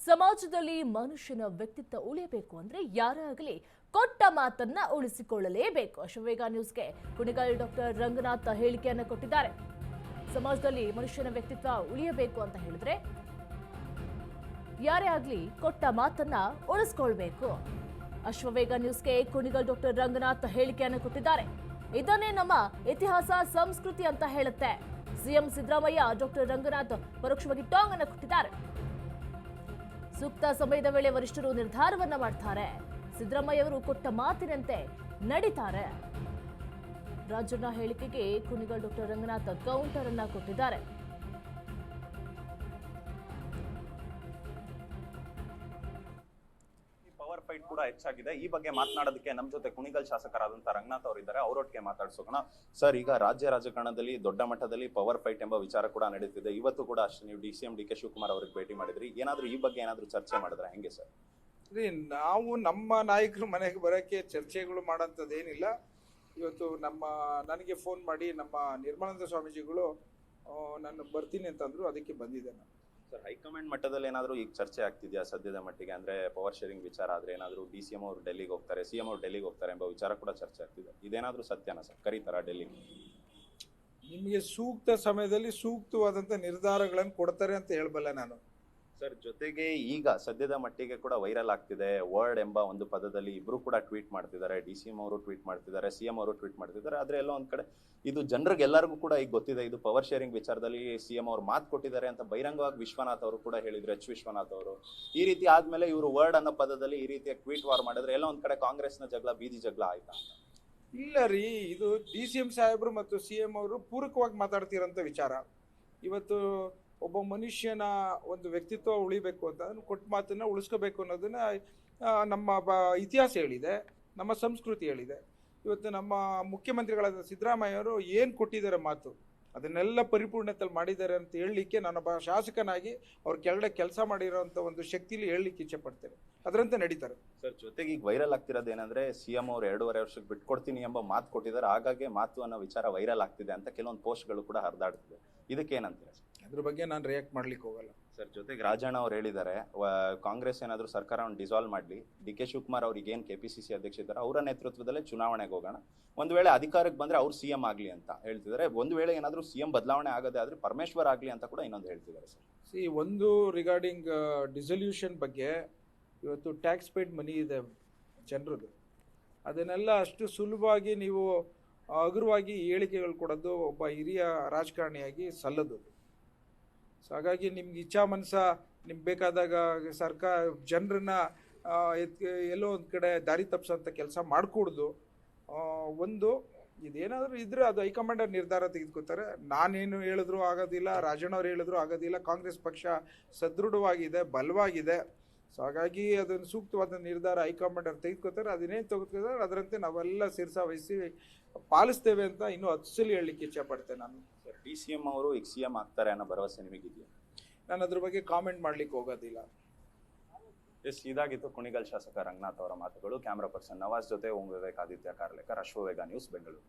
ಸಮಾಜದಲ್ಲಿ ಮನುಷ್ಯನ ವ್ಯಕ್ತಿತ್ವ ಉಳಿಯಬೇಕು ಅಂದ್ರೆ ಯಾರೇ ಆಗಲಿ ಕೊಟ್ಟ ಮಾತನ್ನ ಉಳಿಸಿಕೊಳ್ಳಲೇಬೇಕು. ಅಶ್ವವೇಗ ನ್ಯೂಸ್ಗೆ ಕುಣಿಗಲ್ ಡಾಕ್ಟರ್ ರಂಗನಾಥ್ ಹೇಳಿಕೆಯನ್ನು ಕೊಟ್ಟಿದ್ದಾರೆ. ಸಮಾಜದಲ್ಲಿ ಮನುಷ್ಯನ ವ್ಯಕ್ತಿತ್ವ ಉಳಿಯಬೇಕು ಅಂತ ಹೇಳಿದ್ರೆ ಯಾರೇ ಆಗಲಿ ಕೊಟ್ಟ ಮಾತನ್ನ ಉಳಿಸ್ಕೊಳ್ಬೇಕು. ಅಶ್ವವೇಗ ನ್ಯೂಸ್ಗೆ ಕುಣಿಗಲ್ ಡಾಕ್ಟರ್ ರಂಗನಾಥ್ ಹೇಳಿಕೆಯನ್ನು ಕೊಟ್ಟಿದ್ದಾರೆ. ಇದನ್ನೇ ನಮ್ಮ ಇತಿಹಾಸ ಸಂಸ್ಕೃತಿ ಅಂತ ಹೇಳುತ್ತೆ. ಸಿಎಂ ಸಿದ್ದರಾಮಯ್ಯ ಡಾಕ್ಟರ್ ರಂಗನಾಥ್ ಪರೋಕ್ಷವಾಗಿ ಟಾಂಗ್ ಅನ್ನು ಕೊಟ್ಟಿದ್ದಾರೆ. ಸೂಕ್ತ ಸಮಯದ ವೇಳೆ ವರಿಷ್ಠರು ನಿರ್ಧಾರವನ್ನ ಮಾಡ್ತಾರೆ. ಸಿದ್ದರಾಮಯ್ಯ ಅವರು ಕೊಟ್ಟ ಮಾತಿನಂತೆ ನಡೀತಾರೆ. ರಾಜಣ್ಣ ಹೇಳಿಕೆಗೆ ಕುಣಿಗಲ್ ಡಾಕ್ಟರ್ ರಂಗನಾಥ್ ಕೌಂಟರ್ ಅನ್ನ ಕೊಟ್ಟಿದ್ದಾರೆ. ಪವರ್ ಫೈಟ್ ಕೂಡ ಹೆಚ್ಚಾಗಿದೆ. ಈ ಬಗ್ಗೆ ಮಾತನಾಡೋದಕ್ಕೆ ನಮ್ಮ ಜೊತೆ ಕುಣಿಗಲ್ ಶಾಸಕರಾದಂತ ರಂಗನಾಥ್ ಅವರಿದ್ದಾರೆ. ಅವರೊಟ್ಟಿಗೆ ಮಾತಾಡ್ಸೋಣ. ಸರ್, ಈಗ ರಾಜ್ಯ ರಾಜಕಾರಣದಲ್ಲಿ ದೊಡ್ಡ ಮಟ್ಟದಲ್ಲಿ ಪವರ್ ಫೈಟ್ ಎಂಬ ವಿಚಾರ ಕೂಡ ನಡೀತಿದೆ. ಇವತ್ತು ಕೂಡ ಅಷ್ಟೇ ನೀವು DCM DK ಶಿವಕುಮಾರ್ ಅವ್ರಿಗೆ ಭೇಟಿ ಮಾಡಿದ್ರಿ. ಏನಾದ್ರೂ ಈ ಬಗ್ಗೆ ಏನಾದ್ರೂ ಚರ್ಚೆ ಮಾಡಿದ್ರೆ ಹೆಂಗೆ ಸರ್? ನಾವು ನಮ್ಮ ನಾಯಕರು ಮನೆಗೆ ಬರೋಕ್ಕೆ ಚರ್ಚೆಗಳು ಮಾಡೋಂಥದ್ದು ಏನಿಲ್ಲ. ಇವತ್ತು ನನಗೆ ಫೋನ್ ಮಾಡಿ ನಮ್ಮ ನಿರ್ಮಲಾನಂದ ಸ್ವಾಮೀಜಿಗಳು ನಾನು ಬರ್ತೀನಿ ಅಂತಂದ್ರು, ಅದಕ್ಕೆ ಬಂದಿದ್ದೆ ನಾನು. ಸರ್, ಹೈಕಮಾಂಡ್ ಮಟ್ಟದಲ್ಲಿ ಏನಾದರೂ ಈಗ ಚರ್ಚೆ ಆಗ್ತಿದೆಯಾ ಸದ್ಯದ ಮಟ್ಟಿಗೆ? ಅಂದ್ರೆ ಪವರ್ ಶೇರಿಂಗ್ ವಿಚಾರ ಆದ್ರೆ ಏನಾದರೂ DCM ಅವರು ಡೆಲ್ಲಿಗೆ ಹೋಗ್ತಾರೆ, CM ಅವರು ಡೆಲ್ಲಿಗೆ ಹೋಗ್ತಾರೆ ಎಂಬ ವಿಚಾರ ಕೂಡ ಚರ್ಚೆ ಆಗ್ತಿದೆ. ಇದೇನಾದ್ರೂ ಸತ್ಯನಾ ಸರ್? ಕರೀತಾರ ಡೆಲ್ಲಿಗೆ? ನಿಮಗೆ ಸೂಕ್ತ ಸಮಯದಲ್ಲಿ ಸೂಕ್ತವಾದಂಥ ನಿರ್ಧಾರಗಳನ್ನು ಕೊಡ್ತಾರೆ ಅಂತ ಹೇಳಬಲ್ಲ ನಾನು. ಸರ್, ಜೊತೆಗೆ ಈಗ ಸದ್ಯದ ಮಟ್ಟಿಗೆ ಕೂಡ ವೈರಲ್ ಆಗ್ತಿದೆ ವರ್ಡ್ ಎಂಬ ಒಂದು ಪದದಲ್ಲಿ ಇಬ್ರು ಕೂಡ ಟ್ವೀಟ್ ಮಾಡ್ತಿದ್ದಾರೆ. DCM ಅವರು ಟ್ವೀಟ್ ಮಾಡ್ತಿದ್ದಾರೆ, CM ಅವರು ಟ್ವೀಟ್ ಮಾಡ್ತಿದ್ದಾರೆ. ಆದ್ರೆ ಎಲ್ಲ ಒಂದ್ ಕಡೆ ಇದು ಜನರಿಗೆ ಎಲ್ಲರಿಗೂ ಕೂಡ ಈಗ ಗೊತ್ತಿದೆ, ಇದು ಪವರ್ ಶೇರಿಂಗ್ ವಿಚಾರದಲ್ಲಿ CM ಅವರು ಮಾತು ಕೊಟ್ಟಿದ್ದಾರೆ ಅಂತ ಬಹಿರಂಗವಾಗಿ ವಿಶ್ವನಾಥ್ ಅವರು ಕೂಡ ಹೇಳಿದ್ರು. ವಿಶ್ವನಾಥ್ ಅವರು ಈ ರೀತಿ ಆದ್ಮೇಲೆ ಇವರು ವರ್ಡ್ ಅನ್ನೋ ಪದದಲ್ಲಿ ಈ ರೀತಿಯ ಟ್ವೀಟ್ ವಾರ್ ಮಾಡಿದ್ರೆ ಎಲ್ಲ ಒಂದ್ ಕಡೆ ಕಾಂಗ್ರೆಸ್ನ ಜಗಳ, ಬೀದಿ ಜಗಳ ಆಯ್ತಾ? ಇಲ್ಲ ರೀ, ಇದು DCM ಸಾಹೇಬರು ಮತ್ತು CM ಅವರು ಪೂರಕವಾಗಿ ಮಾತಾಡ್ತಿರೋಂಥ ವಿಚಾರ. ಇವತ್ತು ಒಬ್ಬ ಮನುಷ್ಯನ ಒಂದು ವ್ಯಕ್ತಿತ್ವ ಉಳಿಬೇಕು ಅಂತ ಅದನ್ನು ಕೊಟ್ಟ ಮಾತನ್ನ ಉಳಿಸ್ಕೋಬೇಕು ಅನ್ನೋದನ್ನ ನಮ್ಮ ಇತಿಹಾಸ ಹೇಳಿದೆ, ನಮ್ಮ ಸಂಸ್ಕೃತಿ ಹೇಳಿದೆ. ಇವತ್ತು ನಮ್ಮ ಮುಖ್ಯಮಂತ್ರಿಗಳಾದ ಸಿದ್ದರಾಮಯ್ಯ ಅವರು ಏನು ಕೊಟ್ಟಿದ್ದಾರೆ ಮಾತು, ಅದನ್ನೆಲ್ಲ ಪರಿಪೂರ್ಣತೆಯಲ್ಲಿ ಮಾಡಿದ್ದಾರೆ ಅಂತ ಹೇಳಲಿಕ್ಕೆ ನಾನೊಬ್ಬ ಶಾಸಕನಾಗಿ ಅವ್ರ ಕೆಳಗಡೆ ಕೆಲಸ ಮಾಡಿರೋಂಥ ಒಂದು ಶಕ್ತಿಲಿ ಹೇಳಲಿಕ್ಕೆ ಇಚ್ಛೆ ಪಡ್ತೇನೆ. ಅದರಂತೆ ನಡೀತಾರೆ. ಸರ್, ಜೊತೆಗೆ ಈಗ ವೈರಲ್ ಆಗ್ತಿರೋದು ಏನಂದ್ರೆ CM ಅವರು 2.5 ವರ್ಷಕ್ಕೆ ಬಿಟ್ಕೊಡ್ತೀನಿ ಎಂಬ ಮಾತು ಕೊಟ್ಟಿದ್ದಾರೆ. ಹಾಗಾಗಿ ಮಾತು ಅನ್ನೋ ವಿಚಾರ ವೈರಲ್ ಆಗ್ತಿದೆ ಅಂತ ಕೆಲವೊಂದು ಪೋಸ್ಟ್ಗಳು ಕೂಡ ಹರಿದಾಡ್ತಿದೆ. ಇದಕ್ಕೆ ಏನಂತೀರಾ ಸರ್? ಅದ್ರ ಬಗ್ಗೆ ನಾನು ರಿಯಾಕ್ಟ್ ಮಾಡ್ಲಿಕ್ಕೆ ಹೋಗಲ್ಲ. ಸರ್, ಜೊತೆಗೆ ರಾಜಣ್ಣ ಅವ್ರು ಹೇಳಿದ್ದಾರೆ ಕಾಂಗ್ರೆಸ್ ಏನಾದರೂ ಸರ್ಕಾರವನ್ನು ಡಿಸಾಲ್ವ್ ಮಾಡಲಿ, DK ಶಿವಕುಮಾರ್ ಅವ್ರಿಗೆ ಏನು KPCC ಅಧ್ಯಕ್ಷ ಇದ್ದಾರೆ ಅವರ ನೇತೃತ್ವದಲ್ಲೇ ಚುನಾವಣೆಗೆ ಹೋಗೋಣ, ಒಂದು ವೇಳೆ ಅಧಿಕಾರಕ್ಕೆ ಬಂದ್ರೆ ಅವ್ರು CM ಆಗಲಿ ಅಂತ ಹೇಳ್ತಿದ್ದಾರೆ. ಒಂದು ವೇಳೆ ಏನಾದರೂ CM ಬದಲಾವಣೆ ಆಗದೆ ಆದ್ರೆ ಪರಮೇಶ್ವರ್ ಆಗಲಿ ಅಂತ ಕೂಡ ಇನ್ನೊಂದು ಹೇಳ್ತಿದ್ದಾರೆ ಸರ್. ಒಂದು ರಿಗಾರ್ಡಿಂಗ್ ಡಿಸಲ್ಯೂಷನ್ ಬಗ್ಗೆ, ಇವತ್ತು ಟ್ಯಾಕ್ಸ್ ಪೇಯ್ಡ್ ಮನಿ ಇದೆ ಜನರದು, ಅದನ್ನೆಲ್ಲ ಅಷ್ಟು ಸುಲಭವಾಗಿ ನೀವು ಹಗುರವಾಗಿ ಹೇಳಿಕೆಗಳು ಕೊಡೋದು ಒಬ್ಬ ಹಿರಿಯ ರಾಜಕಾರಣಿಯಾಗಿ ಸಲ್ಲದು. ಸೊ ಹಾಗಾಗಿ ನಿಮ್ಗೆ ಇಚ್ಛಾ ಮನಸ ನಿಮ್ಗೆ ಬೇಕಾದಾಗ ಜನರನ್ನ ಎಲ್ಲೋ ಒಂದು ಕಡೆ ದಾರಿ ತಪ್ಪಿಸೋಂಥ ಕೆಲಸ ಮಾಡಿಕೊಡ್ದು. ಇದೇನಾದರೂ ಇದ್ರೆ ಅದು ಹೈಕಮಾಂಡ್ ನಿರ್ಧಾರ ತೆಗೆದುಕೊತಾರೆ. ನಾನೇನು ಹೇಳಿದ್ರು ಆಗೋದಿಲ್ಲ, ರಾಜಣ್ಣವ್ರು ಹೇಳಿದ್ರು ಆಗೋದಿಲ್ಲ. ಕಾಂಗ್ರೆಸ್ ಪಕ್ಷ ಸದೃಢವಾಗಿದೆ, ಬಲವಾಗಿದೆ. ಸೊ ಹಾಗಾಗಿ ಅದನ್ನು ಸೂಕ್ತವಾದ ನಿರ್ಧಾರ ಹೈಕಮಾಂಡ್ ಅವ್ರು ತೆಗೆದುಕೊತಾರೆ. ಅದನ್ನೇನು ತೆಗೆದುಕೊತಾರೆ ಅದರಂತೆ ನಾವೆಲ್ಲ ವಹಿಸಿ ಪಾಲಿಸ್ತೇವೆ ಅಂತ ಇನ್ನೂ 10 ಸಲ ಹೇಳಲಿಕ್ಕೆ ಇಚ್ಛೆ ಪಡ್ತೇನೆ ನಾನು. DCM ಅವರು ಈಗ CM ಆಗ್ತಾರೆ ಅನ್ನೋ ಭರವಸೆ ನಿಮಗಿದೆಯಾ? ನಾನು ಅದ್ರ ಬಗ್ಗೆ ಕಾಮೆಂಟ್ ಮಾಡ್ಲಿಕ್ಕೆ ಹೋಗೋದಿಲ್ಲ. ಇದಾಗಿತ್ತು ಕುಣಿಗಲ್ ಶಾಸಕ ರಂಗನಾಥ್ ಅವರ ಮಾತುಗಳು. ಕ್ಯಾಮರಾ ಪರ್ಸನ್ ನವಾಜ್ ಜೊತೆ ಓಂ ವಿವೇಕ್, ಆದಿತ್ಯ ಕಾರ್ಲೇಕರ್, ಅಶ್ವವೇಗ ನ್ಯೂಸ್, ಬೆಂಗಳೂರು.